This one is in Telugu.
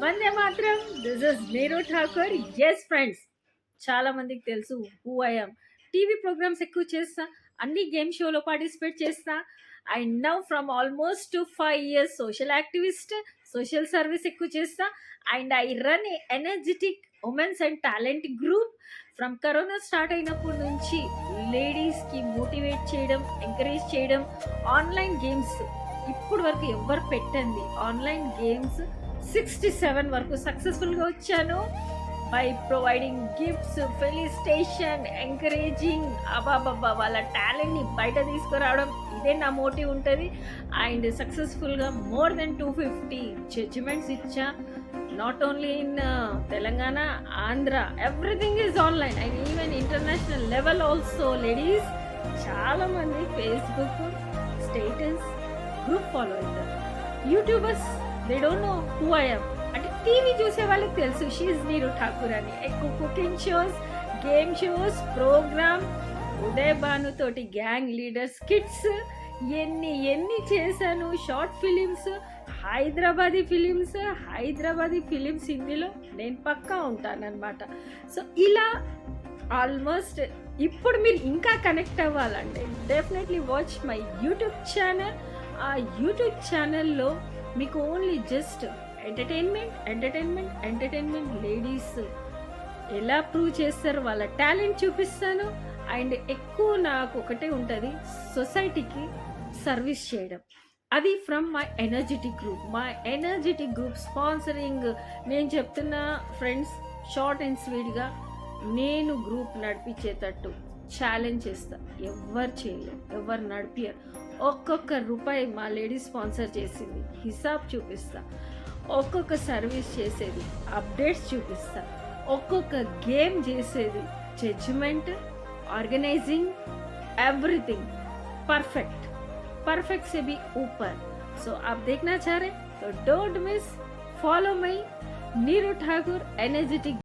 వందే మాత్రం. దిస్ ఇస్ నీరు ఠాకూర్. ఎస్ ఫ్రెండ్స్, చాలా మందికి తెలుసు who I am. TV programmes ఎక్కువ చేస్తా, అన్ని గేమ్ షోలో పార్టిసిపేట్ చేస్తా. I now from almost 5 years social activist, social service ఎక్కువ చేస్తా. And I run a energetic women's and talent group. From corona start అయినప్పటి నుంచి లేడీస్కి మోటివేట్ చేయడం, ఎంకరేజ్ చేయడం, ఆన్లైన్ గేమ్స్ ఇప్పుడు వరకు ఎవరు పెట్టండి ఆన్లైన్ గేమ్స్ 67 వరకు సక్సెస్ఫుల్గా వచ్చాను. By providing gifts, felicitation, encouraging, అబాబా వాళ్ళ టాలెంట్ని బయట తీసుకురావడం, ఇదే నా మోటివ్ ఉంటుంది. అండ్ సక్సెస్ఫుల్గా మోర్ దెన్ 250 జడ్జిమెంట్స్ ఇచ్చా. Not only in Telangana, Andhra, everything is online and even international level also. Ladies చాలామంది ఫేస్బుక్ స్టేటస్ గ్రూప్ ఫాలో అవుతారు. YouTubers they don't know who I am. అంటే టీవీ చూసే వాళ్ళకి తెలుసు షీఈ్ నీరు ఠాకూర్ అని. ఎక్కువ cooking shows, game shows, programme, Uday Bhanu తోటి గ్యాంగ్ లీడర్స్ కిడ్స్, ఎన్ని చేశాను. షార్ట్ ఫిలిమ్స్, హైదరాబాదీ ఫిలిమ్స్ హిందీలో నేను పక్కా ఉంటానన్నమాట. సో ఇలా ఆల్మోస్ట్ ఇప్పుడు మీరు ఇంకా కనెక్ట్ అవ్వాలంటే definitely watch my YouTube channel. ఆ యూట్యూబ్ ఛానల్లో మీకు ఓన్లీ జస్ట్ ఎంటర్టైన్మెంట్ లేడీస్ ఎలా ప్రూవ్ చేస్తారు వాళ్ళ టాలెంట్ చూపిస్తాను. అండ్ ఎక్కువ నాకు ఒకటే ఉంటుంది, సొసైటీకి సర్వీస్ చేయడం. అది from my energetic group sponsoring. నేను చెప్తున్న ఫ్రెండ్స్, షార్ట్ అండ్ స్వీట్గా నేను గ్రూప్ నడిపించేటట్టు ఛాలెంజ్ చేస్తా. ఎవరు చేయలేరు, ఎవరు నడిపారు. ఒక్కొక్క రూపాయి మా లేడీ స్పాన్సర్ చేసింది హిసాబ్ చూపిస్తా. ఒక్కొక్క సర్వీస్ చేసేది అప్డేట్స్ చూపిస్తా. ఒక్కొక్క గేమ్ చేసేది జడ్జిమెంట్, ఆర్గనైజింగ్, एवरीथिंग परफेक्ट से भी ऊपर. सो आप देखना चाह रहे तो don't miss, follow my Neeru Thakur energetic